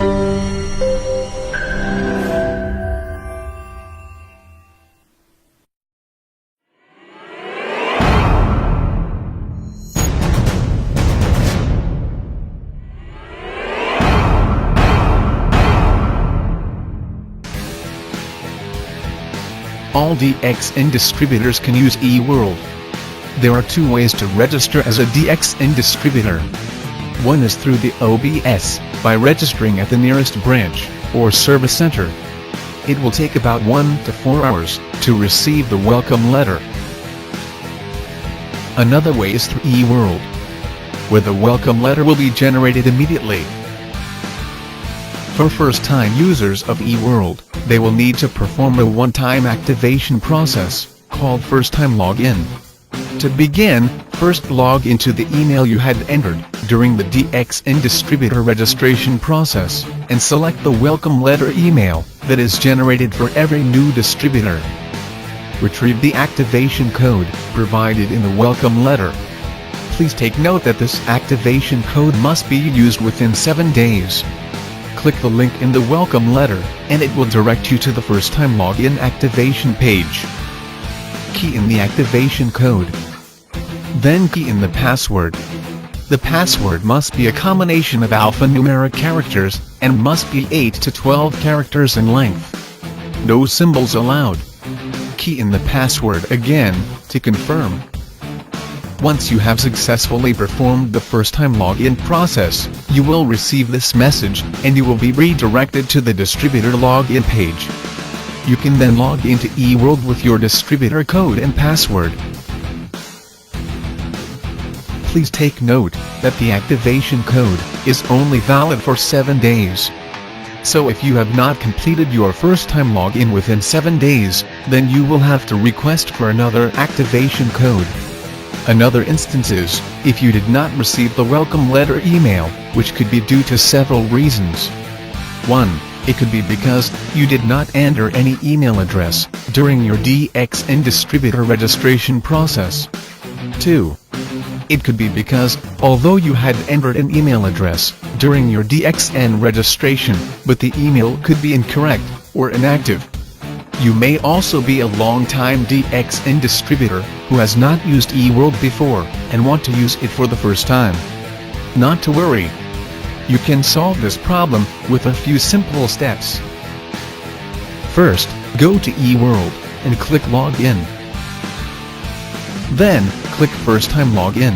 All DXN distributors can use eWorld. There are two ways to register as a DXN distributor. One is through the OBS, by registering at the nearest branch, or service center. It will take about 1 to 4 hours, to receive the welcome letter. Another way is through eWorld, where the welcome letter will be generated immediately. For first-time users of eWorld, they will need to perform a one-time activation process, called first-time login. To begin, first log into the email you had entered during the DXN distributor registration process, and select the welcome letter email that is generated for every new distributor. Retrieve the activation code provided in the welcome letter. Please take note that this activation code must be used within 7 days. Click the link in the welcome letter, and it will direct you to the first-time login activation page. Key in the activation code. Then key in the password. The password must be a combination of alphanumeric characters, and must be 8 to 12 characters in length. No symbols allowed. Key in the password again, to confirm. Once you have successfully performed the first-time login process, you will receive this message, and you will be redirected to the distributor login page. You can then log into eWorld with your distributor code and password. Please take note that the activation code is only valid for 7 days. So if you have not completed your first-time login within 7 days, then you will have to request for another activation code. Another instance is, if you did not receive the welcome letter email, which could be due to several reasons. 1. It could be because you did not enter any email address during your DXN distributor registration process. 2. It could be because, although you had entered an email address during your DXN registration, but the email could be incorrect or inactive. You may also be a long-time DXN distributor who has not used eWorld before and want to use it for the first time. Not to worry. You can solve this problem with a few simple steps. First, go to eWorld and click Login. Then, click First Time Login.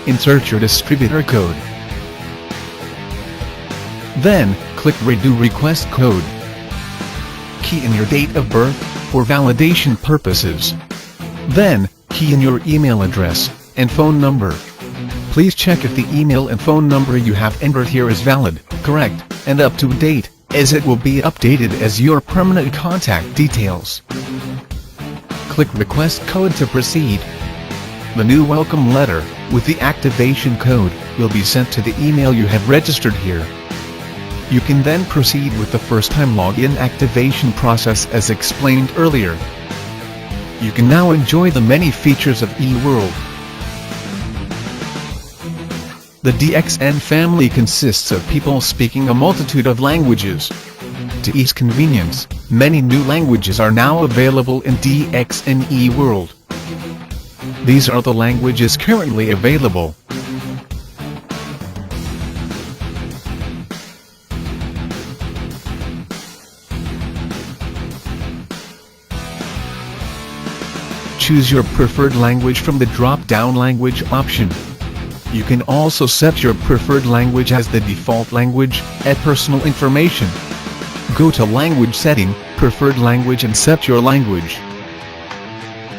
Insert your distributor code. Then, click Redo Request Code. Key in your date of birth for validation purposes. Then, key in your email address and phone number. Please check if the email and phone number you have entered here is valid, correct, and up to date, as it will be updated as your permanent contact details. Click Request Code to proceed. The new welcome letter, with the activation code, will be sent to the email you have registered here. You can then proceed with the first-time login activation process as explained earlier. You can now enjoy the many features of eWorld. The DXN family consists of people speaking a multitude of languages. To ease convenience, many new languages are now available in DXN eWorld. These are the languages currently available. Choose your preferred language from the drop-down language option. You can also set your preferred language as the default language, add personal information. Go to Language Setting, Preferred Language and set your language.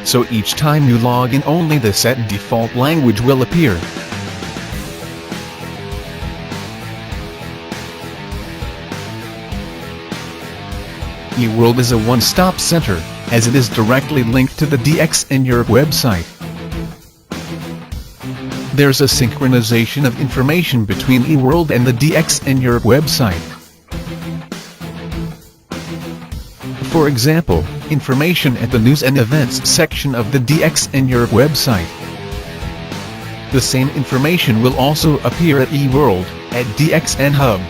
So each time you log in, only the set default language will appear. eWorld is a one-stop center, as it is directly linked to the DXN Europe website. There's a synchronization of information between eWorld and the DXN Europe website. for example, information at the News and Events section of the DXN Europe website. The same information will also appear at eWorld, at DXN Hub.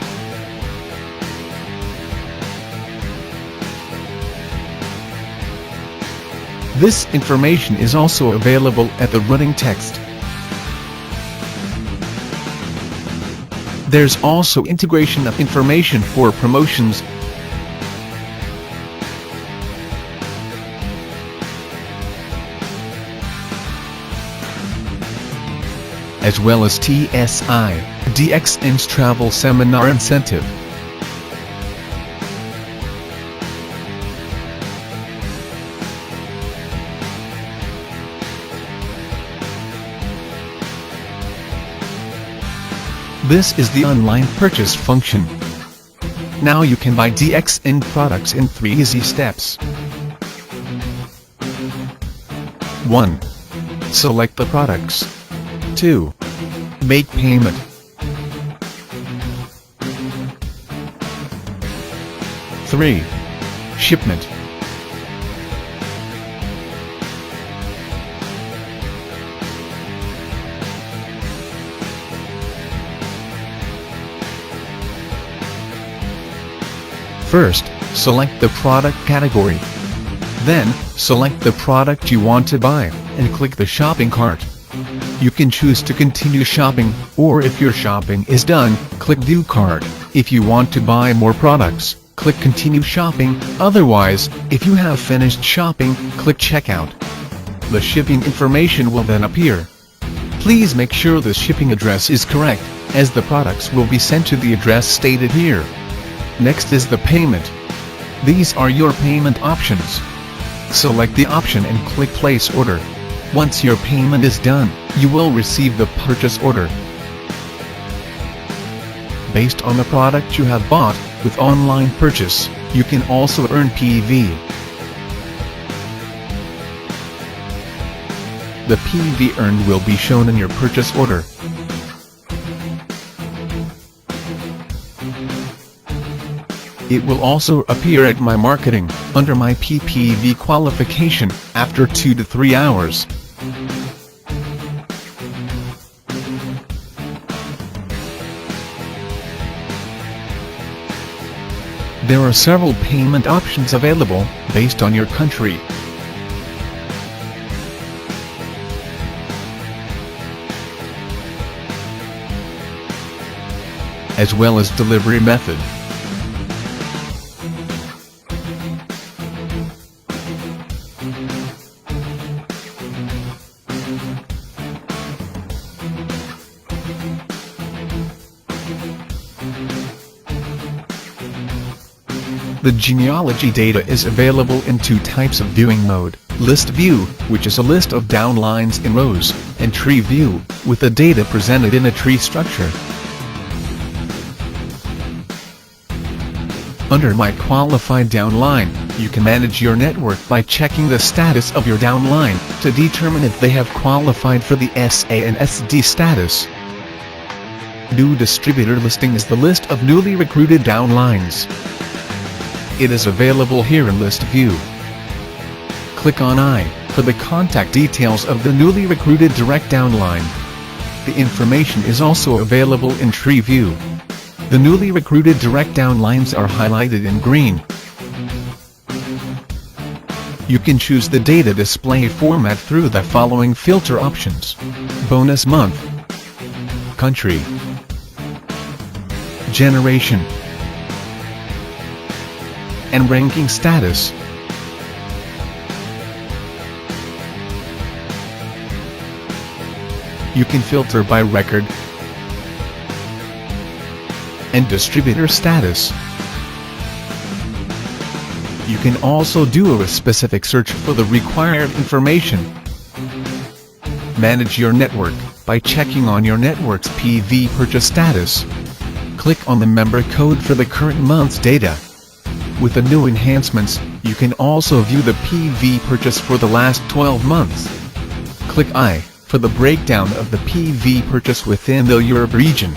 This information is also available at the running text. There's also integration of information for promotions, as well as TSI, DXN's travel seminar incentive. This is the online purchase function. Now you can buy DXN products in 3 easy steps. 1. Select the products. 2. Make payment. 3. Shipment. First, select the product category. Then, select the product you want to buy, and click the shopping cart. You can choose to continue shopping, or if your shopping is done, click View Cart. If you want to buy more products, click Continue Shopping, otherwise, if you have finished shopping, click Checkout. The shipping information will then appear. Please make sure the shipping address is correct, as the products will be sent to the address stated here. Next is the payment. These are your payment options. Select the option and click Place Order. Once your payment is done, you will receive the purchase order. Based on the product you have bought, with online purchase, you can also earn PV. The PV earned will be shown in your purchase order. It will also appear at My Marketing, under My PPV qualification, after 2 to 3 hours. There are several payment options available, based on your country. As well as delivery method. The genealogy data is available in 2 types of viewing mode: List View, which is a list of downlines in rows, and Tree View, with the data presented in a tree structure. Under My Qualified Downline, you can manage your network by checking the status of your downline, to determine if they have qualified for the SA and SD status. New Distributor Listing is the list of newly recruited downlines. It is available here in List View. Click on I, for the contact details of the newly recruited direct downline. The information is also available in Tree View. The newly recruited direct downlines are highlighted in green. You can choose the data display format through the following filter options: Bonus Month, Country, Generation, and Ranking Status. You can filter by record and distributor status. You can also do a specific search for the required information. Manage your network by checking on your network's PV purchase status. Click on the member code for the current month's data. With the new enhancements, you can also view the PV purchase for the last 12 months. Click I, for the breakdown of the PV purchase within the Europe region.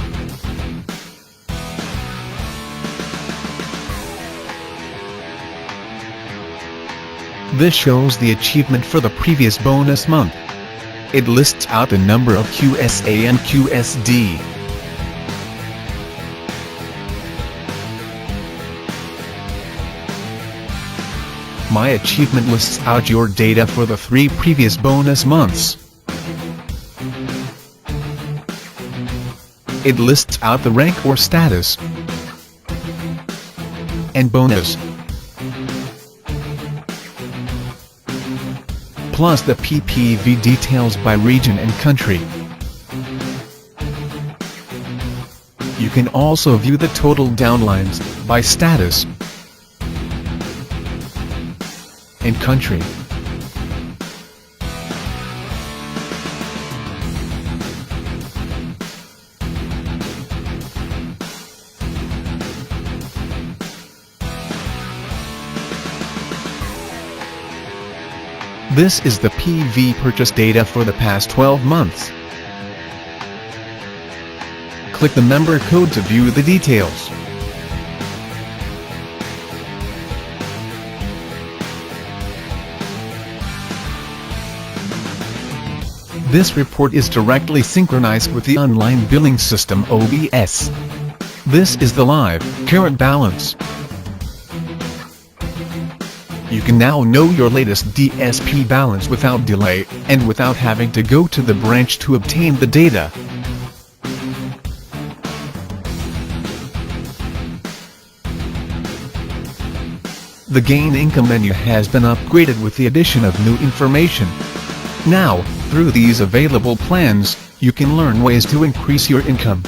This shows the achievement for the previous bonus month. It lists out the number of QSA and QSD. My achievement lists out your data for the 3 previous bonus months. It lists out the rank or status and bonus, plus the PPV details by region and country. You can also view the total downlines by status and country. This is the PV purchase data for the past 12 months. Click the member code to view the details. This report is directly synchronized with the online billing system OBS. This is the live, current balance. You can now know your latest DSP balance without delay, and without having to go to the branch to obtain the data. The Gain Income menu has been upgraded with the addition of new information. Now, through these available plans, you can learn ways to increase your income.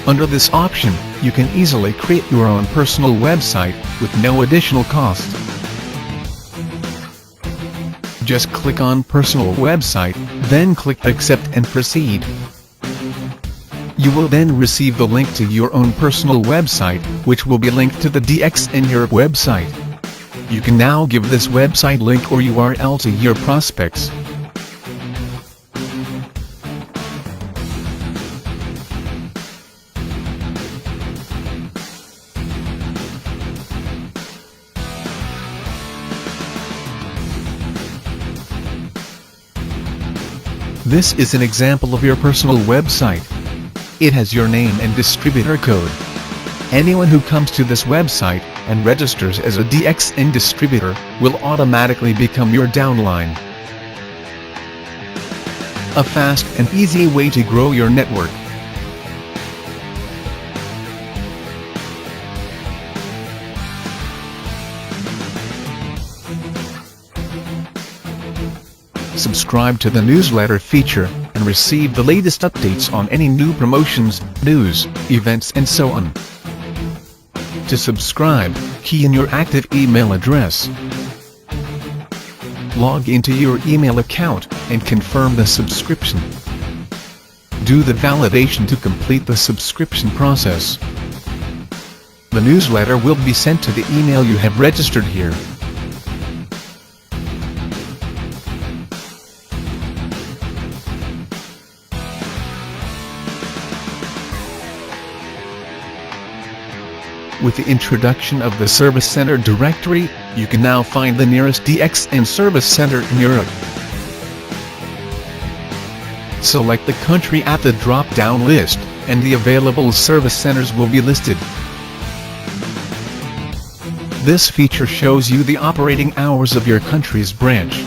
Under this option, you can easily create your own personal website with no additional cost. Just click on Personal Website, then click Accept and Proceed. You will then receive the link to your own personal website, which will be linked to the DXN Europe website. You can now give this website link or URL to your prospects. This is an example of your personal website. It has your name and distributor code. Anyone who comes to this website and registers as a DXN distributor will automatically become your downline. A fast and easy way to grow your network. Subscribe to the newsletter feature, and receive the latest updates on any new promotions, news, events and so on. To subscribe, key in your active email address. Log into your email account, and confirm the subscription. Do the validation to complete the subscription process. The newsletter will be sent to the email you have registered here. With the introduction of the Service Center directory, you can now find the nearest DXN Service Center in Europe. Select the country at the drop-down list, and the available service centers will be listed. This feature shows you the operating hours of your country's branch.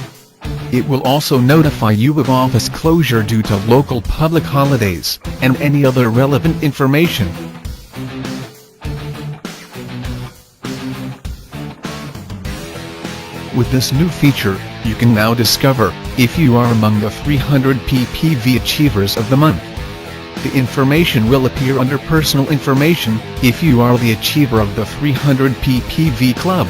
It will also notify you of office closure due to local public holidays, and any other relevant information. With this new feature, you can now discover if you are among the 300 PPV achievers of the month. The information will appear under Personal Information if you are the achiever of the 300 PPV Club.